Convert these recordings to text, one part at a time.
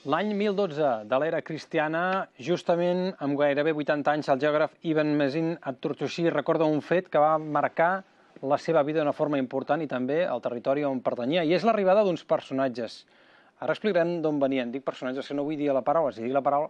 L'any 1012 de l'era cristiana, justament amb gairebé 80 anys, el geògraf Ibn Mesin at-Turtushi recorda un fet que va marcar la seva vida d'una forma important i també el territori on pertanyia, i és l'arribada d'uns personatges. Ara explicarem d'on venien. Dic personatges, que no vull dir la paraula, si dic la paraula...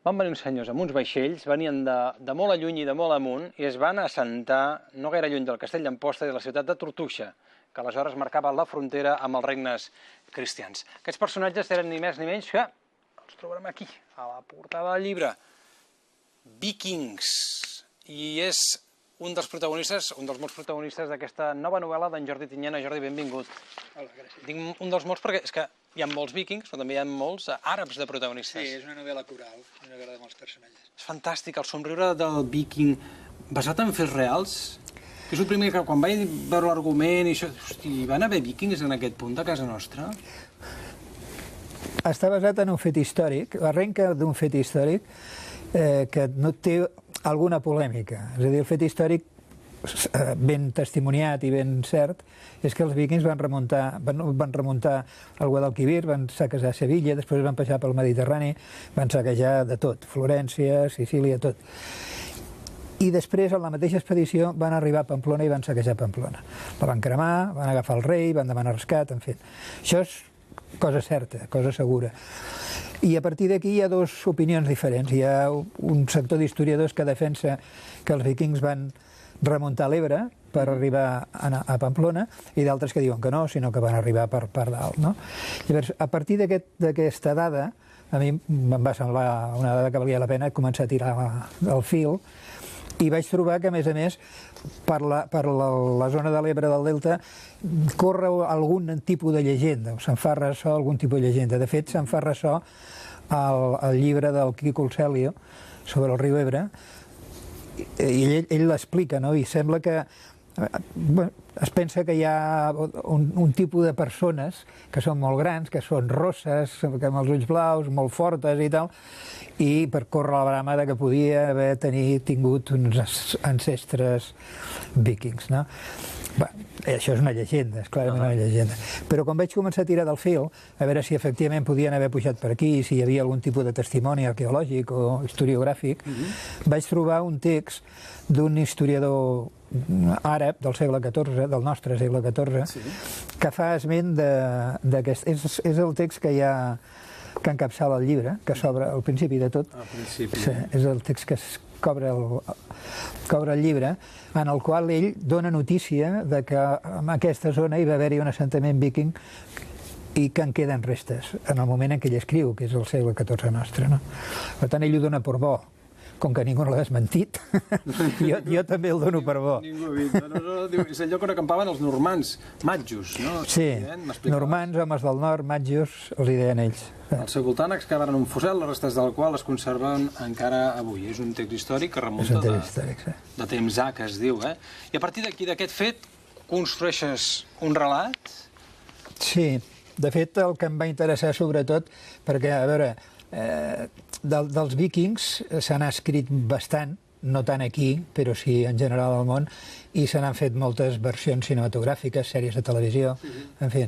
Van venir uns senyors amb uns vaixells, venien de molt a lluny i de molt amunt, i es van assentar no gaire lluny del castell d'Amposta i de la ciutat de Tortuixa, que aleshores marcava la frontera amb els regnes cristians. Aquests personatges eren ni més ni menys que, els trobarem aquí, a la portada del llibre, Vikings. I és un dels protagonistes, un dels molts protagonistes d'aquesta nova novel·la d'en Jordi Tinyana. Jordi, benvingut. Hola, gràcies. Dic un dels molts perquè és que hi ha molts vikings, però també hi ha molts àrabs de protagonistes. Sí, és una novel·la coral, una novel·la de molts personatges. És fantàstic, el somriure del viking basat en fets reals. És el primer que quan vaig veure l'argument i això... Hosti, van haver vikings en aquest punt de casa nostra? Està basat en un fet històric, arrenca d'un fet històric que no té alguna polèmica. És a dir, el fet històric ben testimoniat i ben cert és que els vikings van remuntar al Guadalquivir, van saquejar Sevilla, després van passar pel Mediterrani, van saquejar de tot, Florència, Sicília, tot. I després, en la mateixa expedició, van arribar a Pamplona i van saquejar Pamplona. La van cremar, van agafar el rei, van demanar rescat, en fi. Això és cosa certa, cosa segura. I a partir d'aquí hi ha dues opinions diferents. Hi ha un sector d'historiadors que defensa que els vikings van remuntar l'Ebre per arribar a Pamplona, i d'altres que diuen que no, sinó que van arribar per dalt, no? Llavors, a partir d'aquesta dada, a mi em va semblar una dada que valia la pena començar a tirar el fil, i vaig trobar que, a més, per la zona de l'Ebre del Delta corre algun tipus de llegenda, se'n fa ressò algun tipus de llegenda. De fet, se'n fa ressò al llibre del Quico Celio sobre el riu Ebre, i ell l'explica, no? I sembla que es pensa que hi ha un tipus de persones que són molt grans, que són rosses, que amb els ulls blaus, molt fortes i tal, i per córrer la brama que podia haver tingut uns ancestres vikings, no? Bé, això és una llegenda, és clarament una llegenda. Però quan vaig començar a tirar del fil, a veure si efectivament podien haver pujat per aquí, si hi havia algun tipus de testimoni arqueològic o historiogràfic, vaig trobar un text d'un historiador àrab del segle XIV, del nostre segle XIV, que fa esment d'aquest... És el text que encapçala el llibre, que s'obre al principi de tot. Al principi. Sí, és el text que obre el llibre, en el qual ell dona notícia de que en aquesta zona hi va haver-hi un assentament viking i que en queden restes, en el moment en què ell escriu, que és el segle XIV nostre, no? Per tant, ell ho dona per bo. Com que ningú no l'ha desmentit, jo també el dono per bo. Ningú ha dit. És allò que acampaven els normands, matjos, no? Sí, normands, homes del nord, matjos, els hi deien ells. Al seu voltant excavaren un fossat, les restes del qual es conserven encara avui. És un text històric que remunta de temps A, que es diu, eh? I a partir d'aquí, d'aquest fet, construeixes un relat? Sí, de fet, el que em va interessar sobretot, perquè, a veure, dels vikings se n'ha escrit bastant, no tant aquí, però sí en general al món, i se n'han fet moltes versions cinematogràfiques, sèries de televisió, en fi.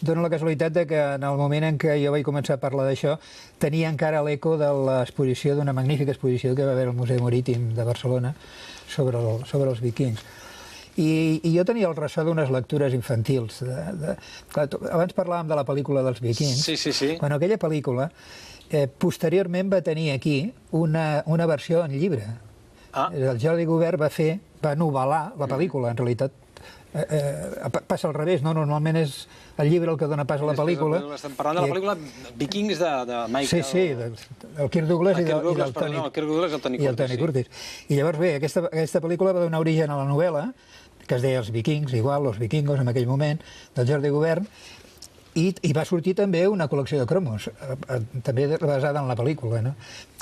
Dóna la casualitat que en el moment en què jo vaig començar a parlar d'això tenia encara l'eco de l'exposició, d'una magnífica exposició que va haver al Museu Marítim de Barcelona sobre els vikings. I jo tenia el ressò d'unes lectures infantils. Abans parlàvem de la pel·lícula dels vikings. Sí. Bueno, aquella pel·lícula posteriorment va tenir aquí una versió en llibre. El Jordi Gubern va novel·lar la pel·lícula, en realitat. Passa al revés, no? Normalment és el llibre el que dona pas a la pel·lícula. Estem parlant de la pel·lícula Vikings de Michael... Sí, del Kirk Douglas i del Tony Curtis. I llavors, bé, aquesta pel·lícula va donar origen a la novel·la, que es deia Els Vikings, igual, Los Vikingos, en aquell moment, del Jordi Gubern, i va sortir també una col·lecció de cromos, també basada en la pel·lícula, no?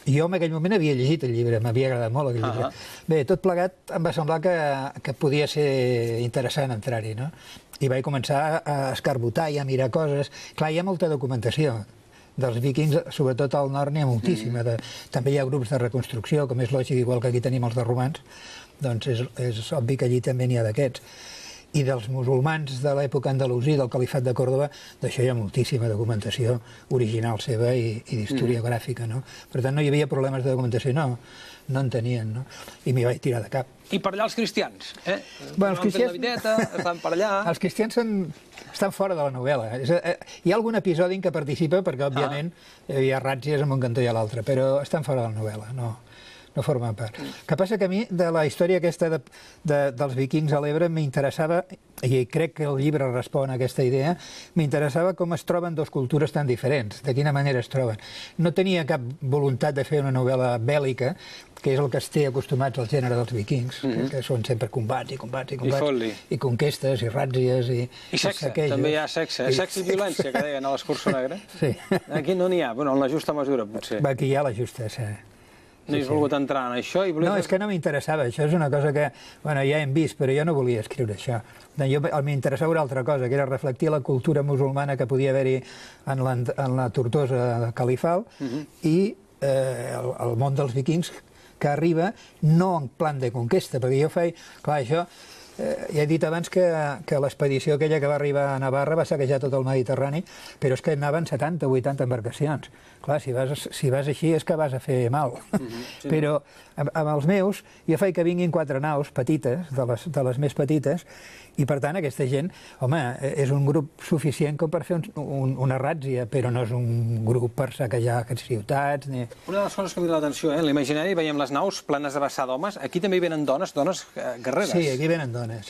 Jo en aquell moment havia llegit el llibre, m'havia agradat molt aquell llibre. Bé, tot plegat em va semblar que podia ser interessant entrar-hi, no? I vaig començar a escarbotar i a mirar coses. Clar, hi ha molta documentació dels vikings, sobretot al nord n'hi ha moltíssima. També hi ha grups de reconstrucció, com és lògic, igual que aquí tenim els de romans, doncs és obvi que allí també n'hi ha d'aquests. i dels musulmans de l'època andalusí, del califat de Còrdova, d'això hi ha moltíssima documentació original seva i d'historiogràfica, no? Per tant, no hi havia problemes de documentació, no en tenien, no? I m'hi vaig tirar de cap. I per allà els cristians, eh? Bueno, els cristians... La videta, estan per allà... Els cristians estan fora de la novel·la. Hi ha algun episodi en què participa, perquè, òbviament, hi havia ràtzies en un cantó i a l'altre, però estan fora de la novel·la, no formen part. El que passa que a mi, de la història aquesta dels vikings a l'Ebre, m'interessava, i crec que el llibre respon a aquesta idea, m'interessava com es troben dues cultures tan diferents, de quina manera es troben. No tenia cap voluntat de fer una novel·la bèl·lica, que és el que es té acostumats al gènere dels vikings, que són sempre combats i combats i combats, i conquestes i ràtzies i sexe, també hi ha sexe. Sexe i violència, que deien a l'Escurçó Negre. Sí. Aquí no n'hi ha, bueno, en la justa mesura, potser. Aquí hi ha la justa, sí. No has volgut entrar en això? No, és que no m'interessava. Això és una cosa que, bueno, ja hem vist, però jo no volia escriure això. M'interessava una altra cosa, que era reflectir la cultura musulmana que podia haver-hi en la Tortosa califal i el món dels vikings que arriba no en plan de conquesta, perquè jo feia... Clar, això... Ja he dit abans que l'expedició aquella que va arribar a Navarra va saquejar tot el Mediterrani, però és que anaven 70 o 80 embarcacions. Clar, si vas així és que vas a fer mal. Però amb els meus jo faig que vinguin 4 naus petites, de les més petites, i per tant aquesta gent, home, és un grup suficient com per fer una ràtzia, però no és un grup per saquejar ciutats ni... Una de les coses que em diu l'atenció, a l'imaginari veiem les naus plenes de vessar d'homes, aquí també hi venen dones guerreres. Sí, aquí venen dones,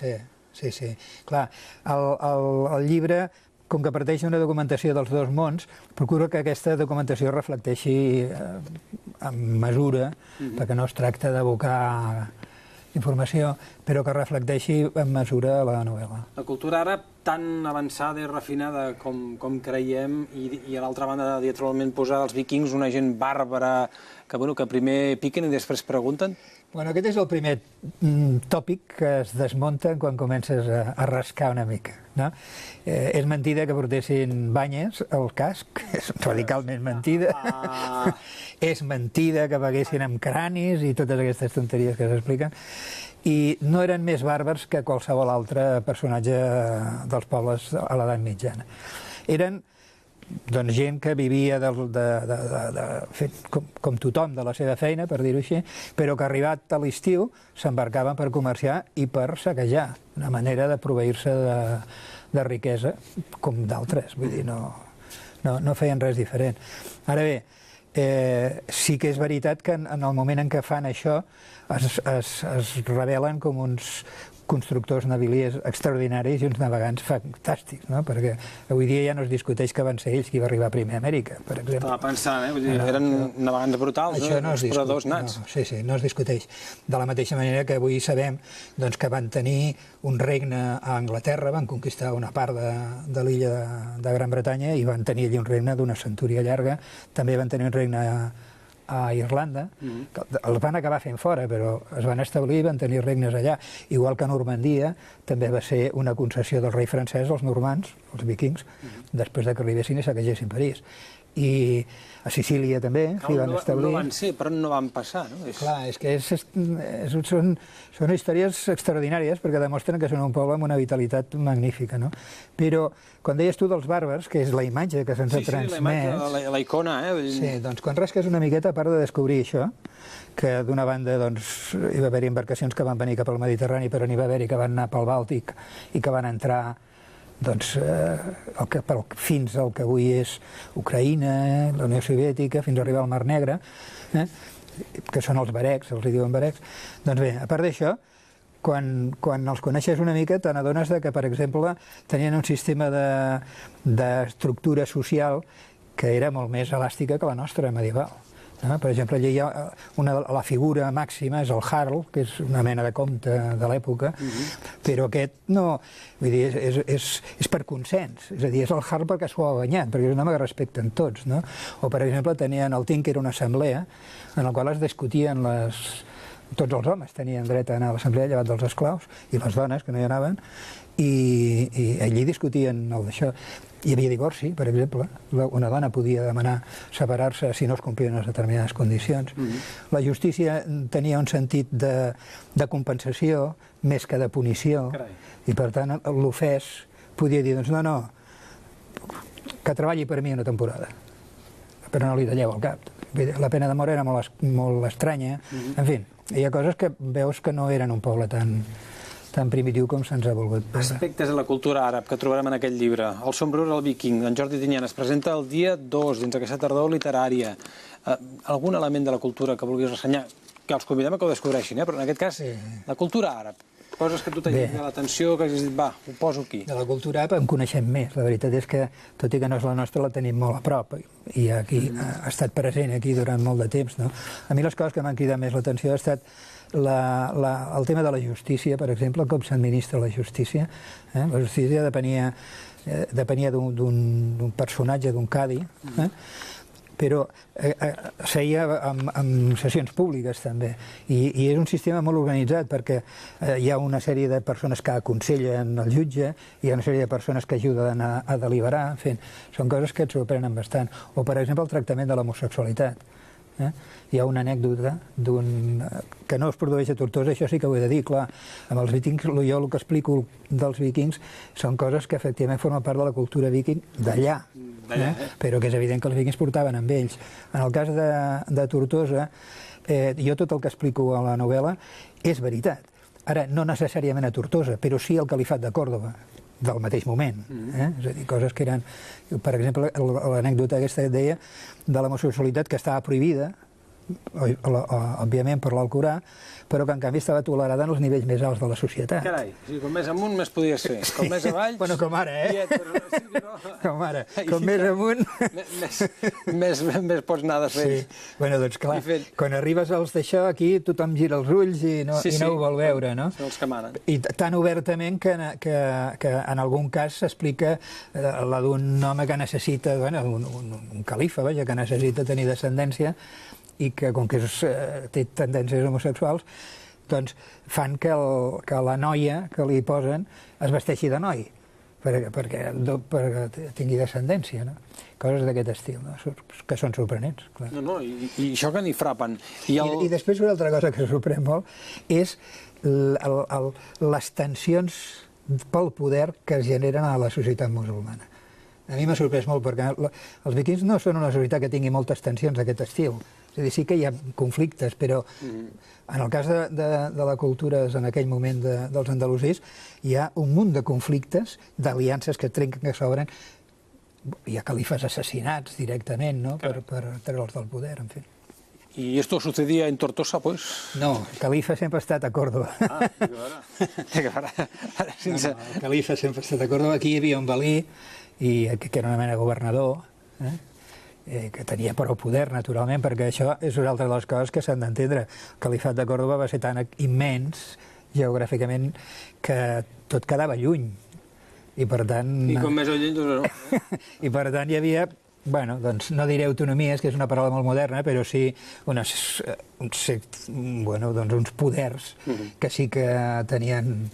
sí. Clar, el llibre, com que parteix d'una documentació dels dos mons, procura que aquesta documentació reflecteixi en mesura, perquè no es tracta d'abocar informació, però que reflecteixi en mesura la novel·la. La cultura àrab, tan avançada i refinada com creiem, i a l'altra banda, diatralment posar els vikings, una gent bàrbara, que primer piquen i després pregunten? Bueno, aquest és el primer tòpic que es desmunta quan comences a rascar una mica, no? És mentida que portessin banyes al casc, és radicalment mentida. És mentida que beguessin amb cranis i totes aquestes tonteries que s'expliquen. I no eren més bàrbars que qualsevol altre personatge dels pobles a l'edat mitjana. Eren doncs gent que vivia com tothom de la seva feina, per dir-ho així, però que arribat a l'estiu s'embarcaven per comerciar i per saquejar, una manera de proveir-se de riquesa com d'altres, vull dir, no feien res diferent. Ara bé, sí que és veritat que en el moment en què fan això es revelen com uns constructors naviliers extraordinaris i uns navegants fantàstics, no? Perquè avui dia ja no es discuteix que van ser ells qui va arribar primer a Amèrica, per exemple. Estava pensant, vull dir, eren navegants brutals, exploradors nats. Sí, no es discuteix. De la mateixa manera que avui sabem que van tenir un regne a Anglaterra, van conquistar una part de l'illa de Gran Bretanya i van tenir allí un regne d'una centúria llarga. També van tenir un regne a Irlanda, que els van acabar fent fora, però es van establir i van tenir regnes allà. Igual que a Normandia també va ser una concessió del rei francès als normands, els vikings, després que arribessin i saquegessin París. I a Sicília també s'hi van establir. No van ser, però no van passar, no? Clar, és que són històries extraordinàries perquè demostren que són un poble amb una vitalitat magnífica, no? Però quan deies tu dels bàrbars, que és la imatge que se'ns ha transmès... Sí, la icona, Sí, doncs quan rasques una miqueta, a part de descobrir això, que d'una banda hi va haver embarcacions que van venir cap al Mediterrani, però n'hi va haver que van anar pel Bàltic i que van entrar fins al que avui és Ucraïna, la Unió Soviètica, fins a arribar al Mar Negre, que són els barecs, els diuen barecs. Doncs bé, a part d'això, quan els coneixes una mica, te n'adones que, per exemple, tenien un sistema d'estructura social que era molt més elàstica que la nostra medieval. Per exemple, allà hi ha la figura màxima, és el Jarl, que és una mena de comte de l'època, però aquest no... Vull dir, és per consens, és a dir, és el Jarl perquè s'ho ha guanyat, perquè és un home que respecten tots, no? O, per exemple, tenien el Tinc, que era una assemblea, en la qual es discutien tots els homes tenien dret a anar a l'assemblea, llevat dels esclaus, i les dones, que no hi anaven, i allí discutien el d'això. Hi havia divorci, per exemple. Una dona podia demanar separar-se si no es complien unes determinades condicions. La justícia tenia un sentit de compensació més que de punició. I, per tant, l'ofès podia dir, doncs no, que treballi per mi una temporada, però no li talleu el cap. La pena de mort era molt estranya. En fi, hi ha coses que veus que no eren un poble tan primitiu com se'ns ha volgut veure. Aspectes de la cultura àrab que trobarem en aquest llibre. El sombrero al viking, en Jordi Tinyana, es presenta el dia 2 dins aquesta tardor literària. Algun element de la cultura que vulguis ressenyar? Que els convidem a que ho descobreixin, però en aquest cas, la cultura àrab. Coses que tu t'has dit l'atenció, que has dit, va, ho poso aquí. De la cultura àrab en coneixem més. La veritat és que, tot i que no és la nostra, la tenim molt a prop. I aquí ha estat present aquí durant molt de temps. A mi les coses que m'han cridat més l'atenció ha estat el tema de la justícia, per exemple, com s'administra la justícia. La justícia depenia d'un personatge, d'un cadi, però seia en sessions públiques també. I és un sistema molt organitzat perquè hi ha una sèrie de persones que aconsellen el jutge, hi ha una sèrie de persones que ajuden a deliberar, en fi, són coses que et sorprenen bastant. O, per exemple, el tractament de l'homosexualitat. Hi ha una anècdota que no es produeix a Tortosa, això sí que ho he de dir, clar, amb els vikings, jo el que explico dels vikings són coses que efectivament formen part de la cultura viking d'allà, però que és evident que els vikings portaven amb ells. En el cas de Tortosa, jo tot el que explico a la novel·la és veritat. Ara, no necessàriament a Tortosa, però sí al califat de Còrdova, del mateix moment. És a dir, coses que eren... Per exemple, l'anècdota aquesta que et deia de l'homosexualitat, que estava prohibida, òbviament per l'Alcorà, però que en canvi estava tolerada en els nivells més alts de la societat. Carai, com més amunt més podia ser, com més avall... Bueno, com ara, Com ara, com més amunt... Més pots anar de fer. Sí, bueno, doncs clar, quan arribes als d'això, aquí tothom gira els ulls i no ho vol veure, no? Són els que manen. I tan obertament que en algun cas s'explica la d'un home que necessita, un califa, vaja, que necessita tenir descendència, i que, com que té tendències homosexuals, doncs fan que la noia que li posen es vesteixi de noi, perquè tingui descendència, no? Coses d'aquest estil, que són sorprenents. No, i xoquen i frapen. I després una altra cosa que sorprèn molt és les tensions pel poder que es generen a la societat musulmana. A mi m'ha sorprès molt, perquè els vikings no són una societat que tingui moltes tensions d'aquest estil. És a dir, sí que hi ha conflictes, però en el cas de la cultura en aquell moment dels andalusís hi ha un munt de conflictes, d'aliances que es trenquen, que s'obren. Hi ha califes assassinats directament, no?, per treure'ls del poder, en fi. ¿Y esto sucedía en Tortosa, pues? No, el califa sempre ha estat a Còrdova. El califa sempre ha estat a Còrdova. Aquí hi havia un valí, que era una mena de governador, que tenia prou poder, naturalment, perquè això és una altra de les coses que s'han d'entendre. El califat de Còrdova va ser tan immens, geogràficament, que tot quedava lluny. I per tant... I com més lluny, doncs no. I per tant hi havia, bueno, doncs no diré autonomies, que és una paraula molt moderna, però sí uns poders que sí que tenien...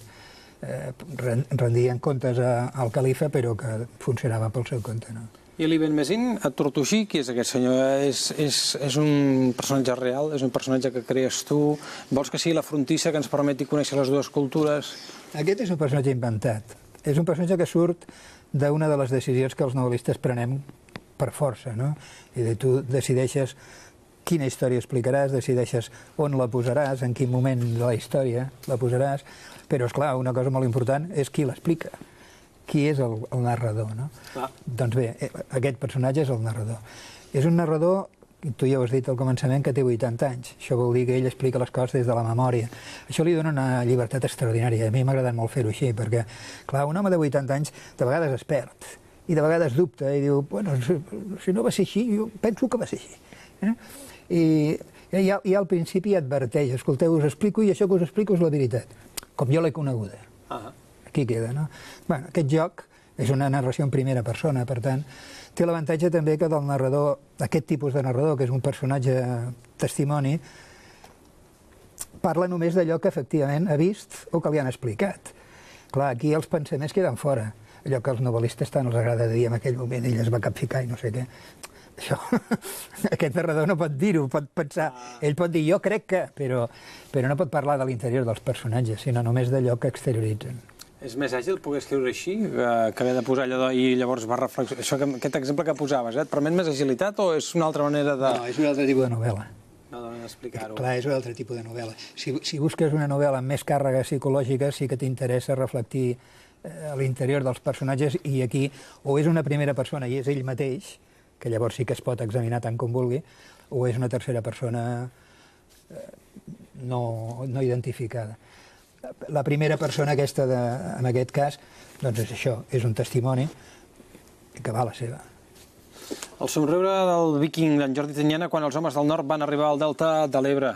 rendien comptes al califa, però que funcionaven pel seu compte, no? I l'Ibn Mesín, a Tortosí, qui és aquest senyor? És un personatge real? És un personatge que crees tu? Vols que sigui la frontissa que ens permeti conèixer les dues cultures? Aquest és un personatge inventat. És un personatge que surt d'una de les decisions que els novel·listes prenem per força, no? I tu decideixes quina història explicaràs, decideixes on la posaràs, en quin moment de la història la posaràs, però, esclar, una cosa molt important és qui l'explica. Qui és el narrador, no? Doncs bé, aquest personatge és el narrador. És un narrador, tu ja ho has dit al començament, que té 80 anys. Això vol dir que ell explica les coses des de la memòria. Això li dona una llibertat extraordinària. A mi m'ha agradat molt fer-ho així, perquè, clar, un home de 80 anys de vegades es perd, i de vegades dubta, i diu, bueno, si no va ser així, jo penso que va ser així. I ja al principi adverteix, escolteu, us explico, i això que us explico és la veritat, com jo l'he coneguda. Aquí queda, no? Bé, aquest joc és una narració en primera persona, per tant, té l'avantatge també que del narrador, aquest tipus de narrador, que és un personatge testimoni, parla només d'allò que efectivament ha vist o que li han explicat. Clar, aquí els pensaments queden fora. allò que els novel·listes tant els agrada dir en aquell moment, ell es va capficar i no sé què. Això, aquest narrador no pot dir-ho, pot pensar, ell pot dir jo crec que, però no pot parlar de l'interior dels personatges, sinó només d'allò que exterioritzen. És més àgil poder escriure així, que haver de posar allò i llavors va reflexionar. Aquest exemple que posaves, et permet més agilitat o és una altra manera de... No, és un altre tipus de novel·la. No, d'explicar-ho. Clar, és un altre tipus de novel·la. Si busques una novel·la amb més càrrega psicològica, sí que t'interessa reflectir l'interior dels personatges, i aquí o és una primera persona i és ell mateix, que llavors sí que es pot examinar tant com vulgui, o és una tercera persona no identificada. La primera persona aquesta, en aquest cas, doncs és això, és un testimoni que va a la seva. El somriure del víking d'en Jordi Tanyana quan els homes del nord van arribar al delta de l'Ebre.